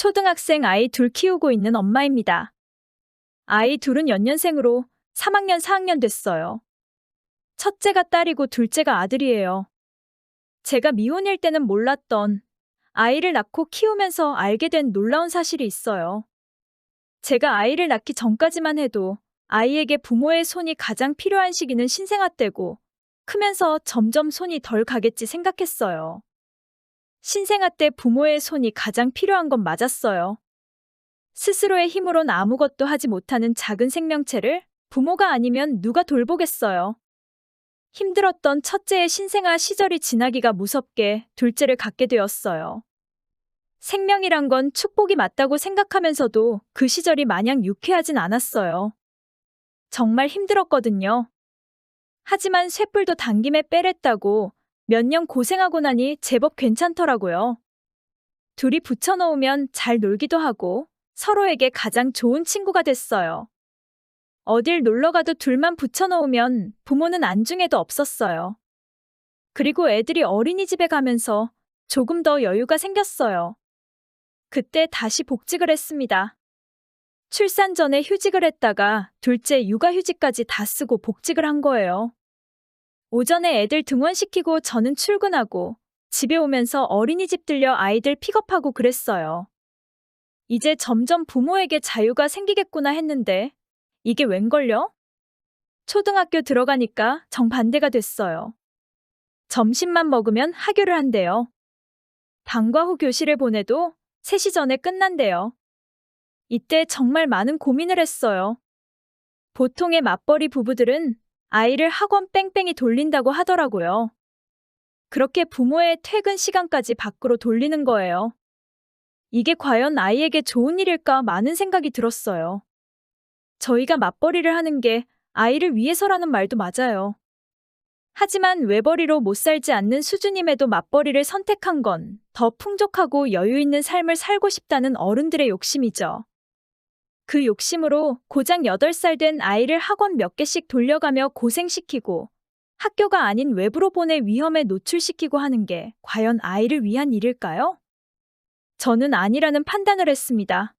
초등학생 아이 둘 키우고 있는 엄마입니다. 아이 둘은 연년생으로 3학년, 4학년 됐어요. 첫째가 딸이고 둘째가 아들이에요. 제가 미혼일 때는 몰랐던 아이를 낳고 키우면서 알게 된 놀라운 사실이 있어요. 제가 아이를 낳기 전까지만 해도 아이에게 부모의 손이 가장 필요한 시기는 신생아 때고 크면서 점점 손이 덜 가겠지 생각했어요. 신생아 때 부모의 손이 가장 필요한 건 맞았어요. 스스로의 힘으론 아무것도 하지 못하는 작은 생명체를 부모가 아니면 누가 돌보겠어요. 힘들었던 첫째의 신생아 시절이 지나기가 무섭게 둘째를 갖게 되었어요. 생명이란 건 축복이 맞다고 생각하면서도 그 시절이 마냥 유쾌하진 않았어요. 정말 힘들었거든요. 하지만 쇳불도 당김에 빼랬다고 몇 년 고생하고 나니 제법 괜찮더라고요. 둘이 붙여놓으면 잘 놀기도 하고 서로에게 가장 좋은 친구가 됐어요. 어딜 놀러가도 둘만 붙여놓으면 부모는 안중에도 없었어요. 그리고 애들이 어린이집에 가면서 조금 더 여유가 생겼어요. 그때 다시 복직을 했습니다. 출산 전에 휴직을 했다가 둘째 육아휴직까지 다 쓰고 복직을 한 거예요. 오전에 애들 등원시키고 저는 출근하고 집에 오면서 어린이집 들려 아이들 픽업하고 그랬어요. 이제 점점 부모에게 자유가 생기겠구나 했는데 이게 웬걸요? 초등학교 들어가니까 정반대가 됐어요. 점심만 먹으면 하교를 한대요. 방과 후 교실에 보내도 3시 전에 끝난대요. 이때 정말 많은 고민을 했어요. 보통의 맞벌이 부부들은 아이를 학원 뺑뺑이 돌린다고 하더라고요. 그렇게 부모의 퇴근 시간까지 밖으로 돌리는 거예요. 이게 과연 아이에게 좋은 일일까 많은 생각이 들었어요. 저희가 맞벌이를 하는 게 아이를 위해서라는 말도 맞아요. 하지만 외벌이로 못 살지 않는 수준임에도 맞벌이를 선택한 건 더 풍족하고 여유 있는 삶을 살고 싶다는 어른들의 욕심이죠. 그 욕심으로 고작 8살 된 아이를 학원 몇 개씩 돌려가며 고생시키고 학교가 아닌 외부로 보낼 위험에 노출시키고 하는 게 과연 아이를 위한 일일까요? 저는 아니라는 판단을 했습니다.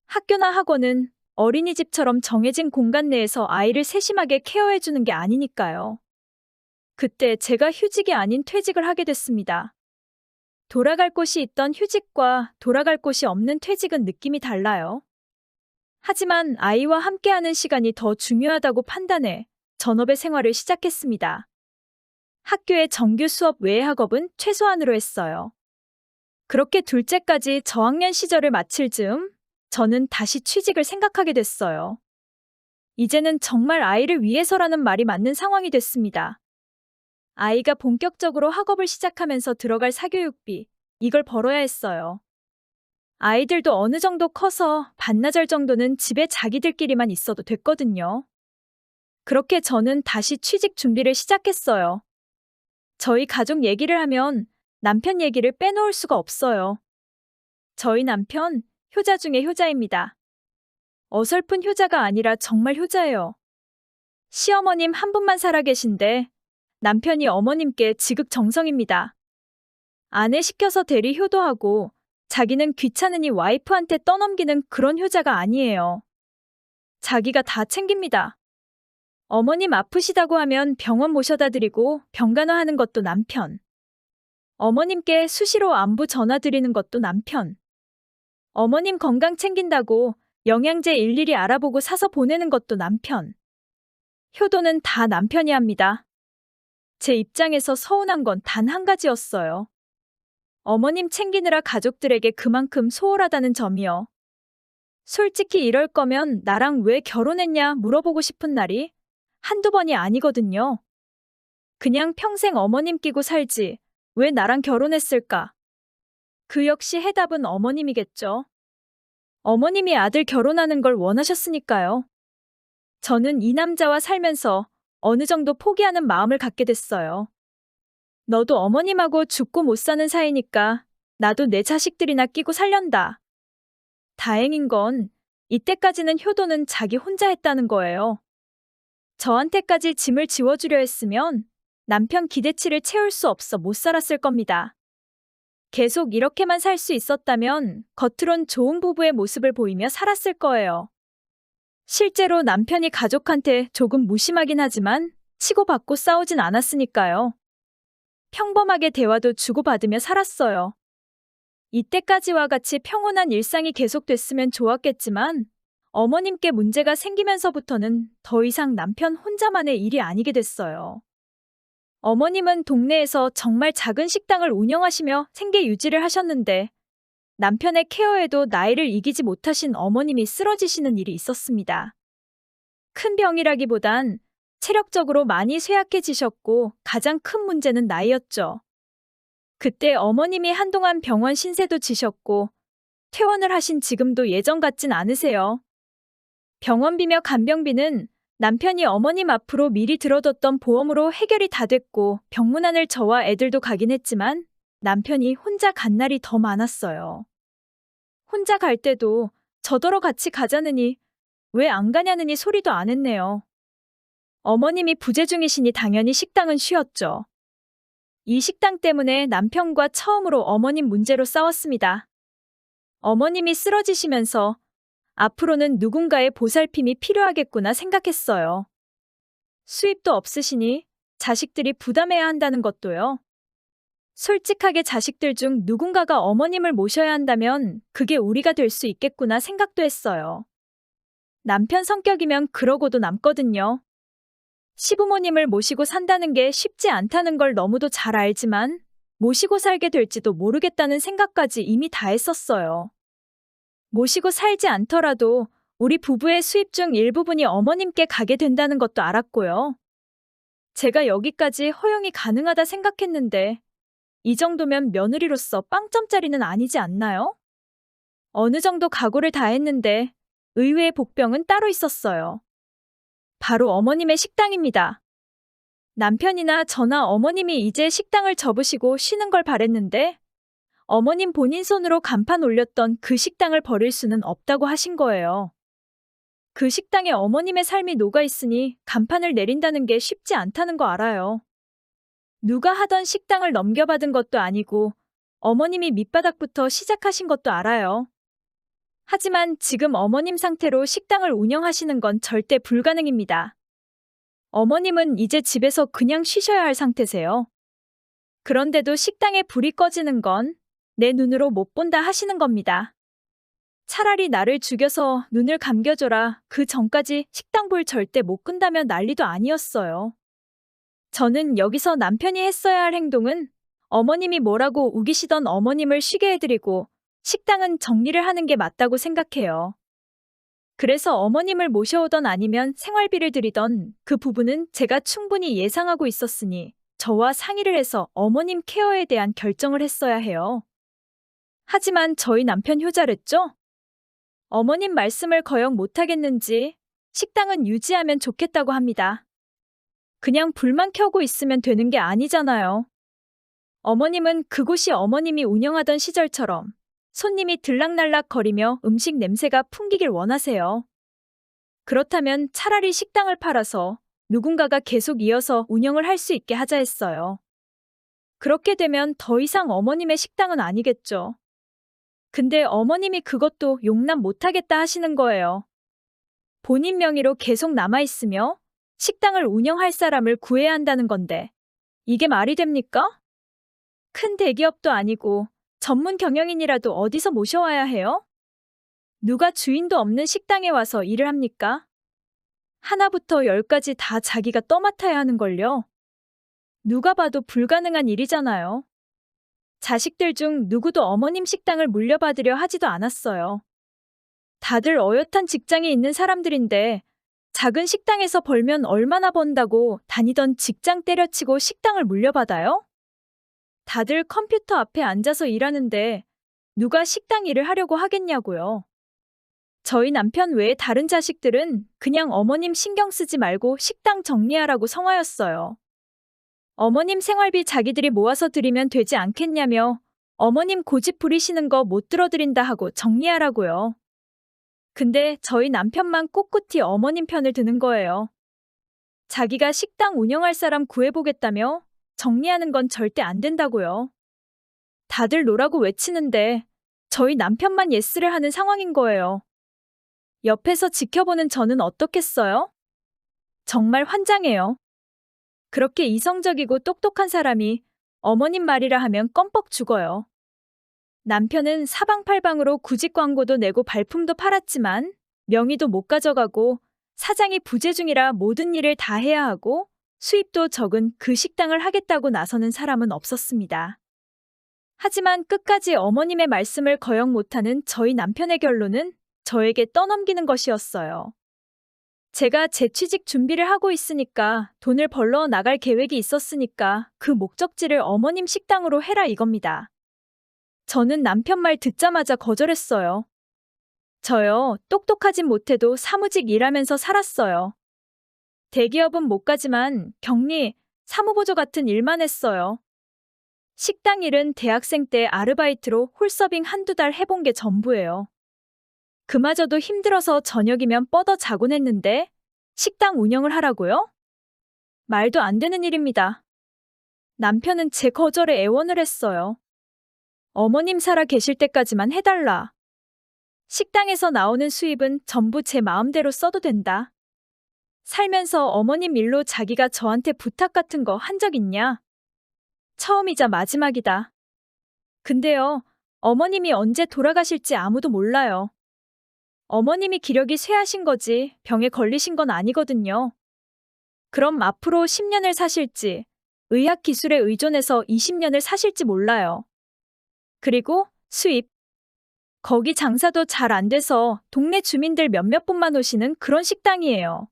학교나 학원은 어린이집처럼 정해진 공간 내에서 아이를 세심하게 케어해주는 게 아니니까요. 그때 제가 휴직이 아닌 퇴직을 하게 됐습니다. 돌아갈 곳이 있던 휴직과 돌아갈 곳이 없는 퇴직은 느낌이 달라요. 하지만 아이와 함께하는 시간이 더 중요하다고 판단해 전업의 생활을 시작했습니다. 학교의 정규 수업 외의 학업은 최소한으로 했어요. 그렇게 둘째까지 저학년 시절을 마칠 즈음 저는 다시 취직을 생각하게 됐어요. 이제는 정말 아이를 위해서라는 말이 맞는 상황이 됐습니다. 아이가 본격적으로 학업을 시작하면서 들어갈 사교육비, 이걸 벌어야 했어요. 아이들도 어느 정도 커서 반나절 정도는 집에 자기들끼리만 있어도 됐거든요. 그렇게 저는 다시 취직 준비를 시작했어요. 저희 가족 얘기를 하면 남편 얘기를 빼놓을 수가 없어요. 저희 남편, 효자 중에 효자입니다. 어설픈 효자가 아니라 정말 효자예요. 시어머님 한 분만 살아계신데 남편이 어머님께 지극정성입니다. 아내 시켜서 대리 효도하고 자기는 귀찮으니 와이프한테 떠넘기는 그런 효자가 아니에요. 자기가 다 챙깁니다. 어머님 아프시다고 하면 병원 모셔다 드리고 병간호하는 것도 남편. 어머님께 수시로 안부 전화 드리는 것도 남편. 어머님 건강 챙긴다고 영양제 일일이 알아보고 사서 보내는 것도 남편. 효도는 다 남편이 합니다. 제 입장에서 서운한 건 단 한 가지였어요. 어머님 챙기느라 가족들에게 그만큼 소홀하다는 점이요. 솔직히 이럴 거면 나랑 왜 결혼했냐 물어보고 싶은 날이 한두 번이 아니거든요. 그냥 평생 어머님 끼고 살지 왜 나랑 결혼했을까? 그 역시 해답은 어머님이겠죠. 어머님이 아들 결혼하는 걸 원하셨으니까요. 저는 이 남자와 살면서 어느 정도 포기하는 마음을 갖게 됐어요. 너도 어머님하고 죽고 못 사는 사이니까 나도 내 자식들이나 끼고 살련다. 다행인 건 이때까지는 효도는 자기 혼자 했다는 거예요. 저한테까지 짐을 지워주려 했으면 남편 기대치를 채울 수 없어 못 살았을 겁니다. 계속 이렇게만 살 수 있었다면 겉으론 좋은 부부의 모습을 보이며 살았을 거예요. 실제로 남편이 가족한테 조금 무심하긴 하지만 치고받고 싸우진 않았으니까요. 평범하게 대화도 주고받으며 살았어요. 이때까지와 같이 평온한 일상이 계속됐으면 좋았겠지만 어머님께 문제가 생기면서부터는 더 이상 남편 혼자만의 일이 아니게 됐어요. 어머님은 동네에서 정말 작은 식당을 운영하시며 생계 유지를 하셨는데 남편의 케어에도 나이를 이기지 못하신 어머님이 쓰러지시는 일이 있었습니다. 큰 병이라기보단 체력적으로 많이 쇠약해지셨고 가장 큰 문제는 나이였죠. 그때 어머님이 한동안 병원 신세도 지셨고 퇴원을 하신 지금도 예전 같진 않으세요. 병원비며 간병비는 남편이 어머님 앞으로 미리 들어뒀던 보험으로 해결이 다 됐고 병문안을 저와 애들도 가긴 했지만 남편이 혼자 간 날이 더 많았어요. 혼자 갈 때도 저더러 같이 가자느니 왜 안 가냐느니 소리도 안 했네요. 어머님이 부재 중이시니 당연히 식당은 쉬었죠. 이 식당 때문에 남편과 처음으로 어머님 문제로 싸웠습니다. 어머님이 쓰러지시면서 앞으로는 누군가의 보살핌이 필요하겠구나 생각했어요. 수입도 없으시니 자식들이 부담해야 한다는 것도요. 솔직하게 자식들 중 누군가가 어머님을 모셔야 한다면 그게 우리가 될 수 있겠구나 생각도 했어요. 남편 성격이면 그러고도 남거든요. 시부모님을 모시고 산다는 게 쉽지 않다는 걸 너무도 잘 알지만 모시고 살게 될지도 모르겠다는 생각까지 이미 다 했었어요. 모시고 살지 않더라도 우리 부부의 수입 중 일부분이 어머님께 가게 된다는 것도 알았고요. 제가 여기까지 허용이 가능하다 생각했는데 이 정도면 며느리로서 빵점짜리는 아니지 않나요? 어느 정도 각오를 다 했는데 의외의 복병은 따로 있었어요. 바로 어머님의 식당입니다. 남편이나 저나 어머님이 이제 식당을 접으시고 쉬는 걸 바랬는데 어머님 본인 손으로 간판 올렸던 그 식당을 버릴 수는 없다고 하신 거예요. 그 식당에 어머님의 삶이 녹아있으니 간판을 내린다는 게 쉽지 않다는 거 알아요. 누가 하던 식당을 넘겨받은 것도 아니고 어머님이 밑바닥부터 시작하신 것도 알아요. 하지만 지금 어머님 상태로 식당을 운영하시는 건 절대 불가능입니다. 어머님은 이제 집에서 그냥 쉬셔야 할 상태세요. 그런데도 식당에 불이 꺼지는 건 내 눈으로 못 본다 하시는 겁니다. 차라리 나를 죽여서 눈을 감겨줘라. 그 전까지 식당 불 절대 못 끈다며 난리도 아니었어요. 저는 여기서 남편이 했어야 할 행동은 어머님이 뭐라고 우기시던 어머님을 쉬게 해드리고 식당은 정리를 하는 게 맞다고 생각해요. 그래서 어머님을 모셔오던 아니면 생활비를 드리던 그 부분은 제가 충분히 예상하고 있었으니 저와 상의를 해서 어머님 케어에 대한 결정을 했어야 해요. 하지만 저희 남편 효자랬죠? 어머님 말씀을 거역 못하겠는지 식당은 유지하면 좋겠다고 합니다. 그냥 불만 켜고 있으면 되는 게 아니잖아요. 어머님은 그곳이 어머님이 운영하던 시절처럼 손님이 들락날락 거리며 음식 냄새가 풍기길 원하세요. 그렇다면 차라리 식당을 팔아서 누군가가 계속 이어서 운영을 할 수 있게 하자 했어요. 그렇게 되면 더 이상 어머님의 식당은 아니겠죠. 근데 어머님이 그것도 용납 못하겠다 하시는 거예요. 본인 명의로 계속 남아있으며 식당을 운영할 사람을 구해야 한다는 건데 이게 말이 됩니까? 큰 대기업도 아니고 전문 경영인이라도 어디서 모셔와야 해요? 누가 주인도 없는 식당에 와서 일을 합니까? 하나부터 열까지 다 자기가 떠맡아야 하는걸요. 누가 봐도 불가능한 일이잖아요. 자식들 중 누구도 어머님 식당을 물려받으려 하지도 않았어요. 다들 어엿한 직장에 있는 사람들인데 작은 식당에서 벌면 얼마나 번다고 다니던 직장 때려치고 식당을 물려받아요? 다들 컴퓨터 앞에 앉아서 일하는데 누가 식당 일을 하려고 하겠냐고요. 저희 남편 외에 다른 자식들은 그냥 어머님 신경 쓰지 말고 식당 정리하라고 성화였어요. 어머님 생활비 자기들이 모아서 드리면 되지 않겠냐며 어머님 고집 부리시는 거 못 들어드린다 하고 정리하라고요. 근데 저희 남편만 꿋꿋이 어머님 편을 드는 거예요. 자기가 식당 운영할 사람 구해보겠다며 정리하는 건 절대 안 된다고요. 다들 노라고 외치는데 저희 남편만 예스를 하는 상황인 거예요. 옆에서 지켜보는 저는 어떻겠어요? 정말 환장해요. 그렇게 이성적이고 똑똑한 사람이 어머님 말이라 하면 껌뻑 죽어요. 남편은 사방팔방으로 구직 광고도 내고 발품도 팔았지만 명의도 못 가져가고 사장이 부재 중이라 모든 일을 다 해야 하고 수입도 적은 그 식당을 하겠다고 나서는 사람은 없었습니다. 하지만 끝까지 어머님의 말씀을 거역 못하는 저희 남편의 결론은 저에게 떠넘기는 것이었어요. 제가 재취직 준비를 하고 있으니까 돈을 벌러 나갈 계획이 있었으니까 그 목적지를 어머님 식당으로 해라 이겁니다. 저는 남편 말 듣자마자 거절했어요. 저요, 똑똑하진 못해도 사무직 일하면서 살았어요. 대기업은 못 가지만 격리, 사무보조 같은 일만 했어요. 식당 일은 대학생 때 아르바이트로 홀서빙 한두 달 해본 게 전부예요. 그마저도 힘들어서 저녁이면 뻗어 자곤 했는데 식당 운영을 하라고요? 말도 안 되는 일입니다. 남편은 제 거절에 애원을 했어요. 어머님 살아 계실 때까지만 해달라. 식당에서 나오는 수입은 전부 제 마음대로 써도 된다. 살면서 어머님 일로 자기가 저한테 부탁 같은 거 한 적 있냐? 처음이자 마지막이다. 근데요, 어머님이 언제 돌아가실지 아무도 몰라요. 어머님이 기력이 쇠하신 거지 병에 걸리신 건 아니거든요. 그럼 앞으로 10년을 사실지, 의학 기술에 의존해서 20년을 사실지 몰라요. 그리고 수입. 거기 장사도 잘 안 돼서 동네 주민들 몇몇 분만 오시는 그런 식당이에요.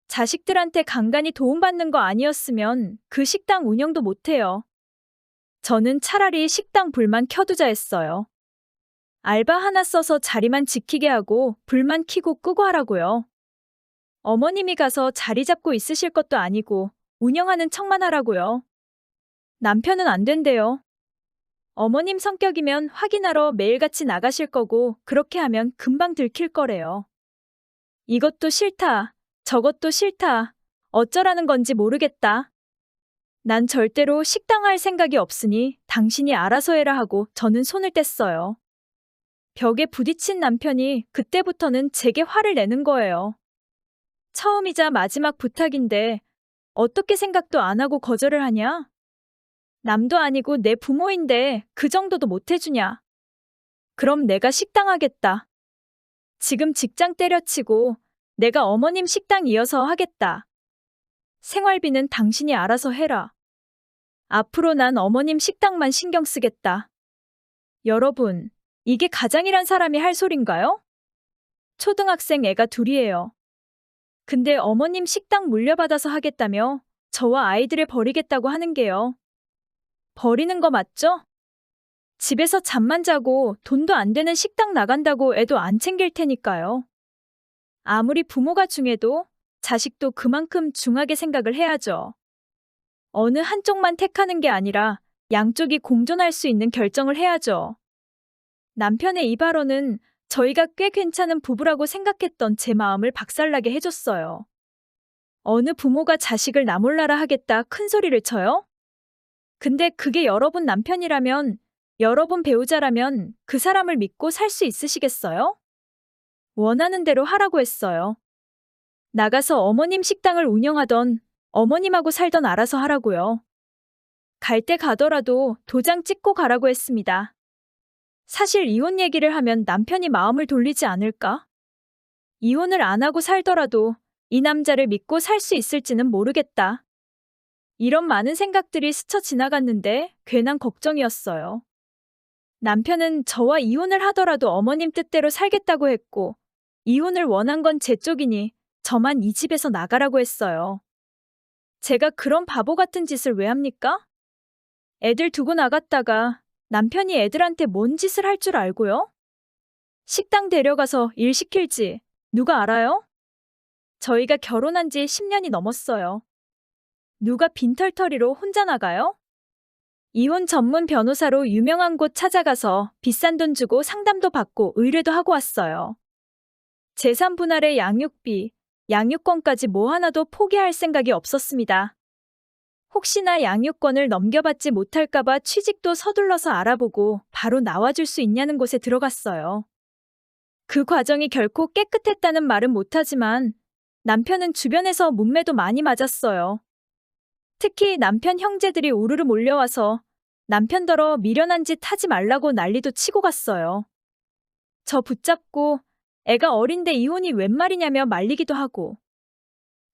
자식들한테 간간히 도움받는 거 아니었으면 그 식당 운영도 못해요. 저는 차라리 식당 불만 켜두자 했어요. 알바 하나 써서 자리만 지키게 하고 불만 켜고 끄고 하라고요. 어머님이 가서 자리 잡고 있으실 것도 아니고 운영하는 척만 하라고요. 남편은 안 된대요. 어머님 성격이면 확인하러 매일같이 나가실 거고 그렇게 하면 금방 들킬 거래요. 이것도 싫다. 저것도 싫다. 어쩌라는 건지 모르겠다. 난 절대로 식당 할 생각이 없으니 당신이 알아서 해라 하고 저는 손을 뗐어요. 벽에 부딪힌 남편이 그때부터는 제게 화를 내는 거예요. 처음이자 마지막 부탁인데 어떻게 생각도 안 하고 거절을 하냐? 남도 아니고 내 부모인데 그 정도도 못 해주냐? 그럼 내가 식당 하겠다. 지금 직장 때려치고 내가 어머님 식당 이어서 하겠다. 생활비는 당신이 알아서 해라. 앞으로 난 어머님 식당만 신경 쓰겠다. 여러분, 이게 가장이란 사람이 할 소린가요? 초등학생 애가 둘이에요. 근데 어머님 식당 물려받아서 하겠다며 저와 아이들을 버리겠다고 하는 게요. 버리는 거 맞죠? 집에서 잠만 자고 돈도 안 되는 식당 나간다고 애도 안 챙길 테니까요. 아무리 부모가 중해도 자식도 그만큼 중하게 생각을 해야죠. 어느 한쪽만 택하는 게 아니라 양쪽이 공존할 수 있는 결정을 해야죠. 남편의 이 발언은 저희가 꽤 괜찮은 부부라고 생각했던 제 마음을 박살나게 해줬어요. 어느 부모가 자식을 나 몰라라 하겠다 큰 소리를 쳐요? 근데 그게 여러분 남편이라면, 여러분 배우자라면 그 사람을 믿고 살 수 있으시겠어요? 원하는 대로 하라고 했어요. 나가서 어머님 식당을 운영하던 어머님하고 살던 알아서 하라고요. 갈 때 가더라도 도장 찍고 가라고 했습니다. 사실 이혼 얘기를 하면 남편이 마음을 돌리지 않을까? 이혼을 안 하고 살더라도 이 남자를 믿고 살 수 있을지는 모르겠다. 이런 많은 생각들이 스쳐 지나갔는데 괜한 걱정이었어요. 남편은 저와 이혼을 하더라도 어머님 뜻대로 살겠다고 했고 이혼을 원한 건 제 쪽이니 저만 이 집에서 나가라고 했어요. 제가 그런 바보 같은 짓을 왜 합니까? 애들 두고 나갔다가 남편이 애들한테 뭔 짓을 할 줄 알고요? 식당 데려가서 일 시킬지 누가 알아요? 저희가 결혼한 지 10년이 넘었어요. 누가 빈털터리로 혼자 나가요? 이혼 전문 변호사로 유명한 곳 찾아가서 비싼 돈 주고 상담도 받고 의뢰도 하고 왔어요. 재산 분할에 양육비, 양육권까지 뭐 하나도 포기할 생각이 없었습니다. 혹시나 양육권을 넘겨받지 못할까봐 취직도 서둘러서 알아보고 바로 나와줄 수 있냐는 곳에 들어갔어요. 그 과정이 결코 깨끗했다는 말은 못하지만 남편은 주변에서 문매도 많이 맞았어요. 특히 남편 형제들이 우르르 몰려와서 남편더러 미련한 짓 하지 말라고 난리도 치고 갔어요. 저 붙잡고 애가 어린데 이혼이 웬 말이냐며 말리기도 하고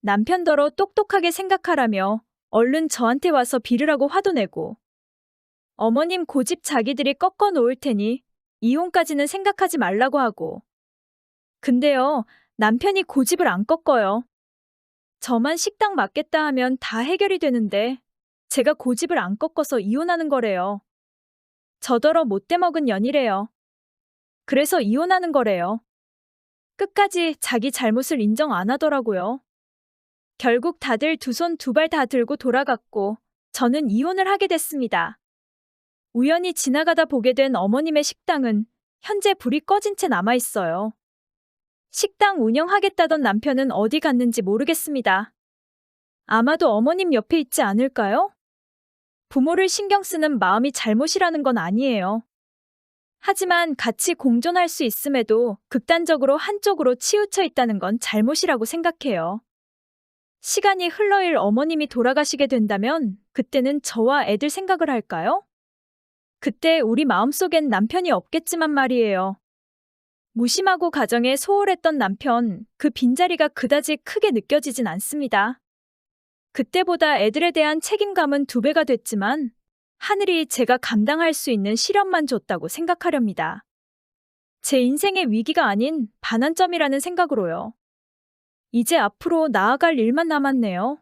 남편더러 똑똑하게 생각하라며 얼른 저한테 와서 빌으라고 화도 내고 어머님 고집 자기들이 꺾어 놓을 테니 이혼까지는 생각하지 말라고 하고 근데요, 남편이 고집을 안 꺾어요. 저만 식당 맡겠다 하면 다 해결이 되는데 제가 고집을 안 꺾어서 이혼하는 거래요. 저더러 못돼 먹은 년이래요. 그래서 이혼하는 거래요. 끝까지 자기 잘못을 인정 안 하더라고요. 결국 다들 두 손 두 발 다 들고 돌아갔고 저는 이혼을 하게 됐습니다. 우연히 지나가다 보게 된 어머님의 식당은 현재 불이 꺼진 채 남아 있어요. 식당 운영하겠다던 남편은 어디 갔는지 모르겠습니다. 아마도 어머님 옆에 있지 않을까요? 부모를 신경 쓰는 마음이 잘못이라는 건 아니에요. 하지만 같이 공존할 수 있음에도 극단적으로 한쪽으로 치우쳐 있다는 건 잘못이라고 생각해요. 시간이 흘러일 어머님이 돌아가시게 된다면 그때는 저와 애들 생각을 할까요? 그때 우리 마음속엔 남편이 없겠지만 말이에요. 무심하고 가정에 소홀했던 남편, 그 빈자리가 그다지 크게 느껴지진 않습니다. 그때보다 애들에 대한 책임감은 2배가 됐지만 하늘이 제가 감당할 수 있는 시련만 줬다고 생각하렵니다. 제 인생의 위기가 아닌 반환점이라는 생각으로요. 이제 앞으로 나아갈 일만 남았네요.